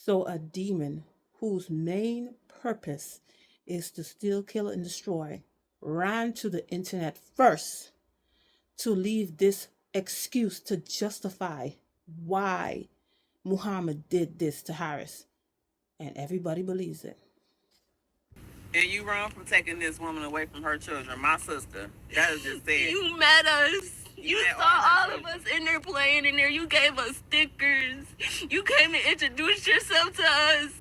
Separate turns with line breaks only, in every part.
So a demon whose main purpose is to steal, kill, and destroy ran to the internet first to leave this excuse to justify why Muhammad did this to Harris. And everybody believes it.
And you wrong for taking this woman away from her children. My sister. That is just it.
You met us. You saw all of us in there playing in there. You gave us stickers. You came and introduced yourself to us.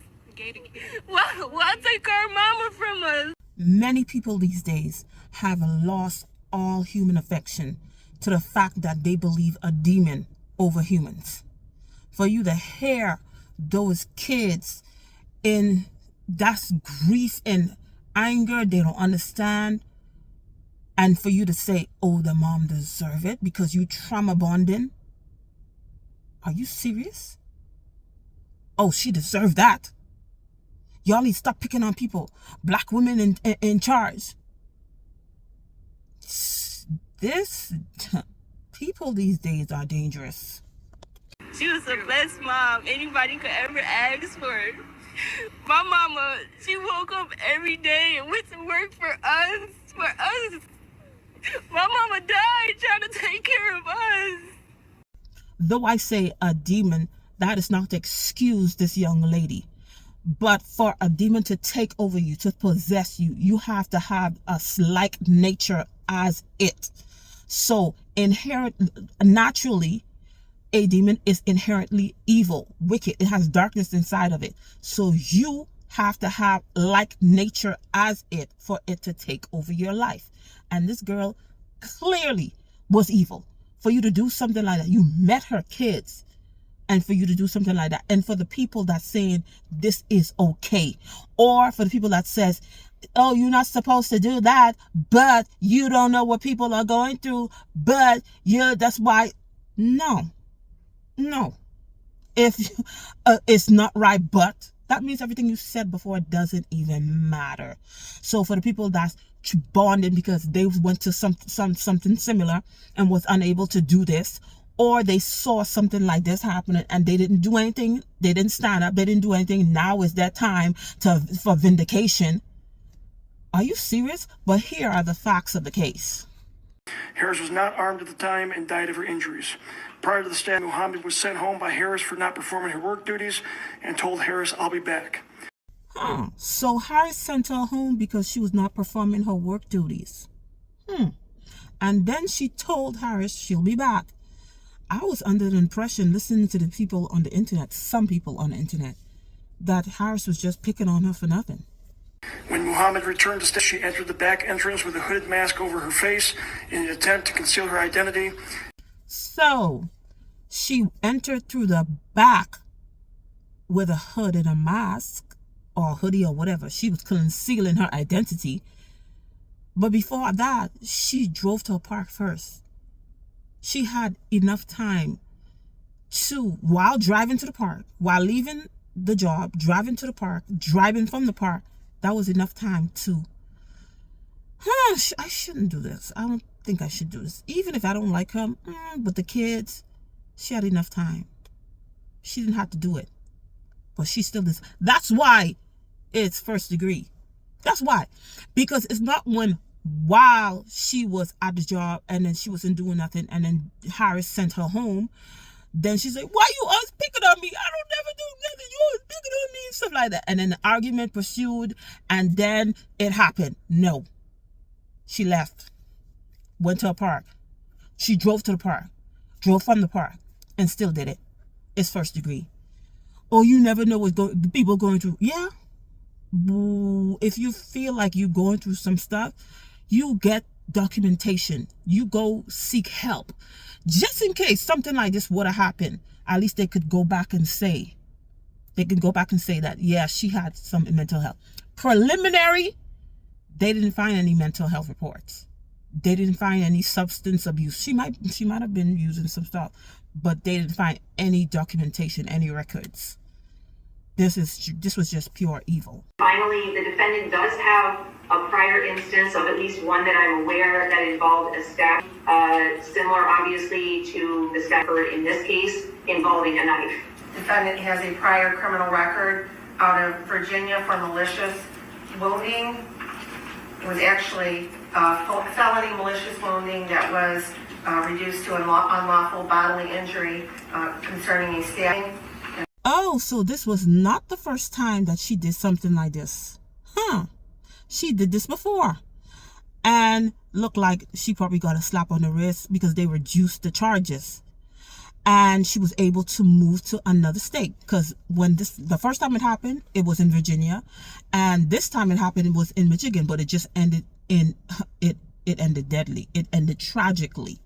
Why take our mama from us?
Many people these days have lost all human affection to the fact that they believe a demon over humans. For you to hear those kids in that's grief and anger they don't understand, and for you to say, oh, the mom deserve it because you trauma bonding. Are you serious? Oh, she deserved that. Y'all need to stop picking on people. Black women in charge. This people these days are dangerous.
She was the best mom anybody could ever ask for. My mama, she woke up every day and went to work for us. My mama died trying to take care of us.
Though I say a demon, that is not to excuse this young lady. But for a demon to take over you, to possess you, you have to have a like nature as it. So naturally, a demon is inherently evil, wicked. It has darkness inside of it. So you have to have like nature as it for it to take over your life. And this girl clearly was evil. For you to do something like that, you met her kids, and for you to do something like that, and for the people that saying this is okay, or for the people that says, oh, you're not supposed to do that, but you don't know what people are going through, but that's why. No. If it's not right, but that means everything you said before doesn't even matter. So for the people that's bonding because they went to something similar and was unable to do this, or they saw something like this happening and they didn't do anything, they didn't stand up, they didn't do anything, now is their time for vindication. Are you serious? But here are the facts of the case.
Harris was not armed at the time and died of her injuries. Prior to the stabbing, Muhammad was sent home by Harris for not performing her work duties and told Harris, I'll be back.
So Harris sent her home because she was not performing her work duties. And then she told Harris she'll be back. I was under the impression, listening to the people on the internet, some people on the internet, that Harris was just picking on her for nothing.
When Muhammad returned to station, she entered the back entrance with a hooded mask over her face in an attempt to conceal her identity.
So she entered through the back with a hood and a mask or hoodie or whatever. She was concealing her identity. But before that, she drove to a park first. She had enough time to, while driving to the park, while leaving the job, driving to the park, driving from the park, that was enough time to, I shouldn't do this. I don't think I should do this. Even if I don't like her, but the kids, she had enough time. She didn't have to do it. But she still does. That's why it's first degree. That's why. Because it's not while she was at the job and then she wasn't doing nothing and then Harris sent her home, then she's like, why you always picking on me? I don't never do nothing. You always picking on me and stuff like that. And then the argument pursued and then it happened. No. She left. Went to a park. She drove to the park. Drove from the park. And still did it. It's first degree. Oh, you never know what people going through. Yeah. If you feel like you're going through some stuff, you get documentation. You go seek help. Just in case something like this would have happened, at least they could go back and say, that, yeah, she had some mental health. Preliminary, they didn't find any mental health reports. They didn't find any substance abuse. She might have been using some stuff, but they didn't find any documentation, any records. This was just pure evil.
Finally, the defendant does have a prior instance of at least one that I'm aware that involved a stab, similar obviously to the stab in this case involving a knife. Defendant has a prior criminal record out of Virginia for malicious wounding. It was actually felony malicious wounding that was reduced to unlawful bodily injury concerning a stabbing.
Oh, so this was not the first time that she did something like this. Huh. She did this before. And looked like she probably got a slap on the wrist because they reduced the charges. And she was able to move to another state. Because when the first time it happened, it was in Virginia. And this time it happened, it was in Michigan. But it just ended it ended deadly. It ended tragically.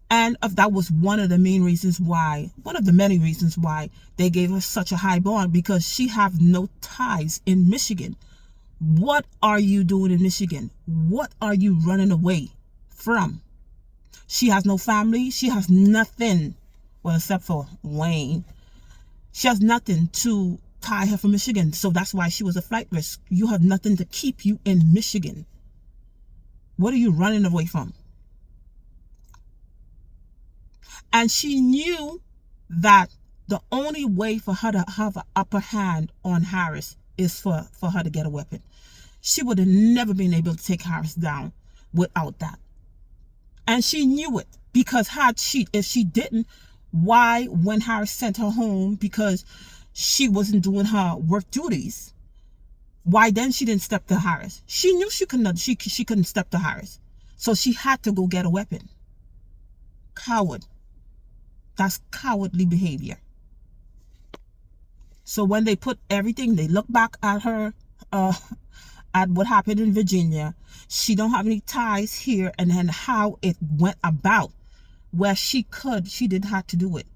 And that was one of the many reasons why they gave her such a high bond, because she have no ties in Michigan. What are you doing in Michigan? What are you running away from? She has no family. She has nothing, well, except for Wayne. She has nothing to tie her from Michigan. So that's why she was a flight risk. You have nothing to keep you in Michigan. What are you running away from? And she knew that the only way for her to have an upper hand on Harris is for her to get a weapon. She would have never been able to take Harris down without that. And she knew it, because if she didn't, why, when Harris sent her home because she wasn't doing her work duties, why then she didn't step to Harris? She knew she couldn't step to Harris. So she had to go get a weapon. Coward. That's cowardly behavior. So when they put everything, they look back at her, at what happened in Virginia. She don't have any ties here, and then how it went about, where she didn't have to do it.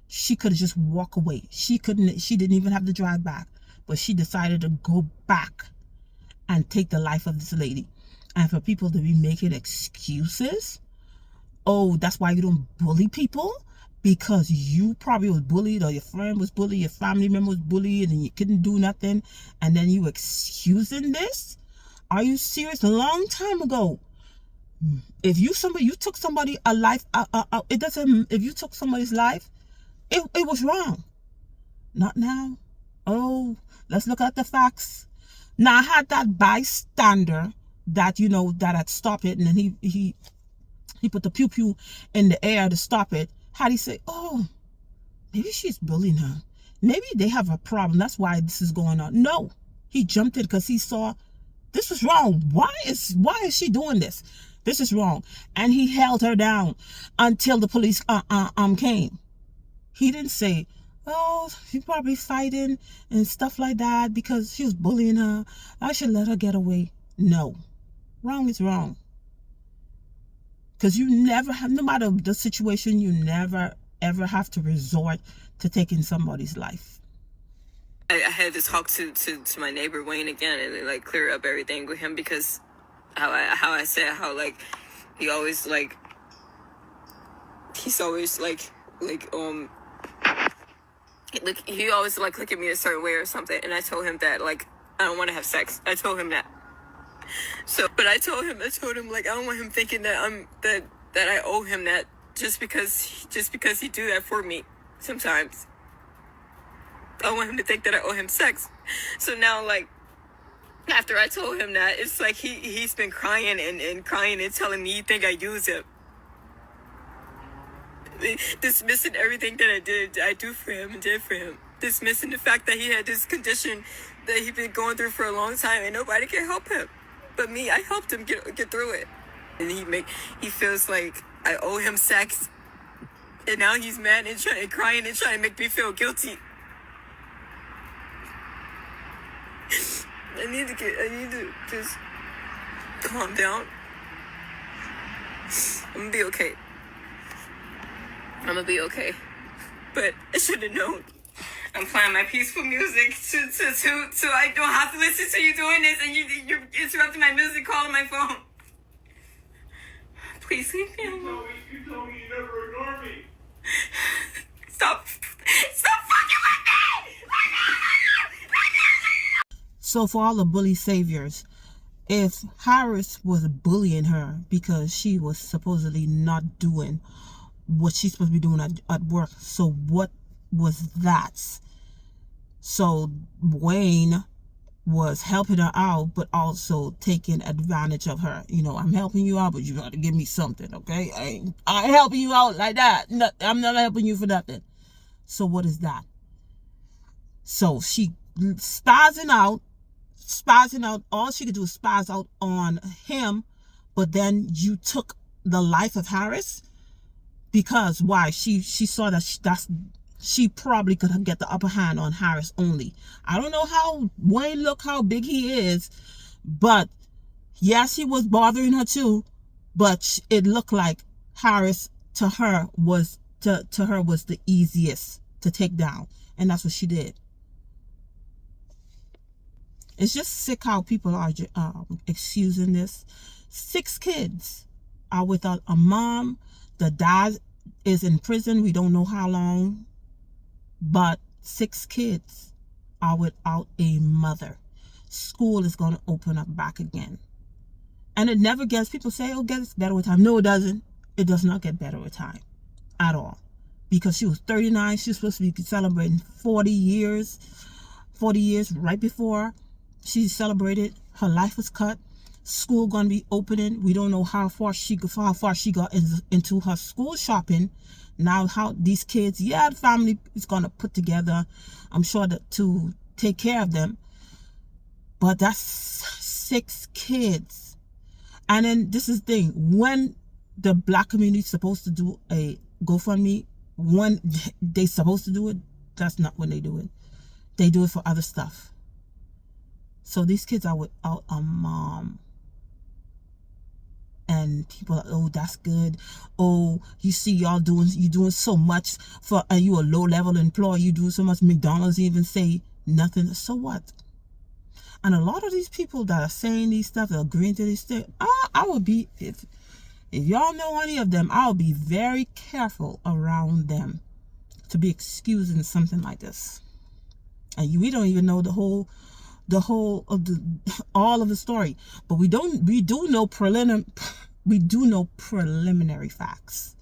She could have just walked away. She didn't even have to drive back, but she decided to go back and take the life of this lady. And for people to be making excuses, oh, that's why you don't bully people, because you probably was bullied, or your friend was bullied, your family member was bullied, and you couldn't do nothing, and then you excusing this? Are you serious? A long time ago, if you took somebody a life, it doesn't. If you took somebody's life, it was wrong. Not now. Oh, let's look at the facts. Now, I had that bystander that that had stopped it, and then he put the pew pew in the air to stop it. How'd he say, oh, maybe she's bullying her. Maybe they have a problem. That's why this is going on. No, he jumped in because he saw this was wrong. Why is she doing this? This is wrong. And he held her down until the police came. He didn't say, oh, she's probably fighting and stuff like that because she was bullying her. I should let her get away. No, wrong is wrong. Because you never have, no matter the situation, you never ever have to resort to taking somebody's life.
I had to talk to my neighbor Wayne again and like clear up everything with him, because how I said how like he always like he's always like he always like look at me a certain way or something, and I told him that like I don't want to have sex. I told him that. So, but I told him like I don't want him thinking that that I owe him that just because he do that for me sometimes. I don't want him to think that I owe him sex. So now, like, after I told him that, it's like he's been crying and crying and telling me he think I use him. Dismissing everything that I do for him and did for him. Dismissing the fact that he had this condition that he'd been going through for a long time and nobody can help him. But me, I helped him get through it. And he feels like I owe him sex. And now he's mad and crying and trying to make me feel guilty. I need to just calm down. I'm gonna be okay. But I should have known. I'm playing my peaceful music so I don't have to listen to you doing this, and you're interrupting my music, calling my phone. Please leave me alone.
You told me you never ignore me.
Stop fucking with me!
So for all the bully saviors, if Harris was bullying her because she was supposedly not doing what she's supposed to be doing at work, so what was that. So Wayne was helping her out, but also taking advantage of her. You know, I'm helping you out, but you got to give me something, okay? I ain't helping you out like that. No, I'm not helping you for nothing. So what is that? So she spazzing out. All she could do is spaz out on him, but then you took the life of Harris. Because why? She saw that she probably could get the upper hand on Harris only. I don't know how Wayne look, how big he is, but yes, he was bothering her too. But it looked like Harris to her was the easiest to take down, and that's what she did. It's just sick how people are excusing this. 6 kids are without a mom. The dad is in prison. We don't know how long. But 6 kids are without a mother. School is going to open up back again. And it never gets, people say, oh, it gets better with time. No, it doesn't. It does not get better with time at all. Because she was 39. She was supposed to be celebrating 40 years. 40 years right before she celebrated. Her life was cut. School going to be opening. We don't know how far she got into her school shopping. Now how these kids, the family is going to put together, I'm sure, that to take care of them. But that's 6 kids. And then this is the thing, when the black community is supposed to do a GoFundMe, when they supposed to do it, that's not when they do it. They do it for other stuff. So these kids are without a mom. And people are, oh, that's good. Oh, you see, you doing so much for, you a low-level employee. You do so much. McDonald's even say nothing. So what? And a lot of these people that are saying these stuff, that are agreeing to these things, I would be, if y'all know any of them, I'll be very careful around them to be excusing something like this. And we don't even know all of the story, but we do know preliminary facts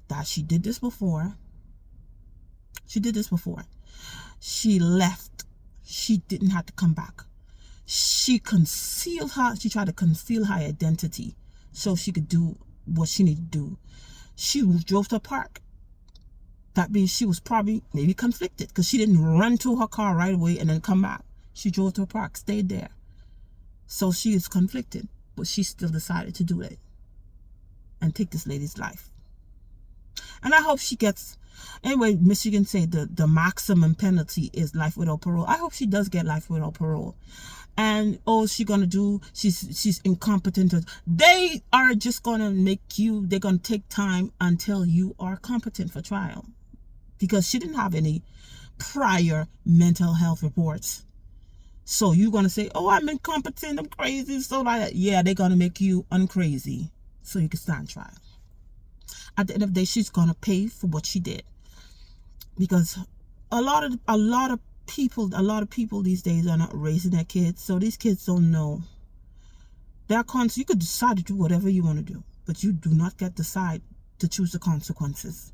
that she did this before. She left. She didn't have to come back. She tried to conceal her identity so she could do what she needed to do. She drove to a park. That means she was probably maybe conflicted because she didn't run to her car right away and then come back. She drove to a park, stayed there. So she is conflicted, but she still decided to do it and take this lady's life. And I hope she gets, anyway, Michigan say the maximum penalty is life without parole. I hope she does get life without parole. And she's incompetent. They are just gonna they're gonna take time until you are competent for trial. Because she didn't have any prior mental health reports. So you're going to say, oh, I'm incompetent, I'm crazy, so like that. Yeah, they're going to make you uncrazy so you can stand trial. At the end of the day, she's going to pay for what she did. Because a lot of people these days are not raising their kids, so these kids don't know. You could decide to do whatever you want to do, but you do not get to decide to choose the consequences.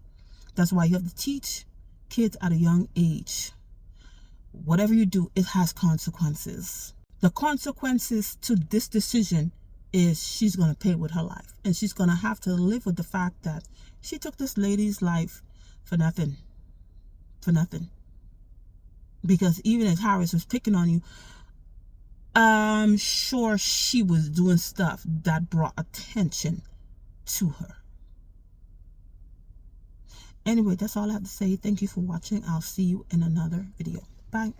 That's why you have to teach kids at a young age. Whatever you do, it has consequences. The consequences to this decision is she's going to pay with her life. And she's going to have to live with the fact that she took this lady's life for nothing. For nothing. Because even if Harris was picking on you, I'm sure she was doing stuff that brought attention to her. Anyway, that's all I have to say. Thank you for watching. I'll see you in another video. Bye.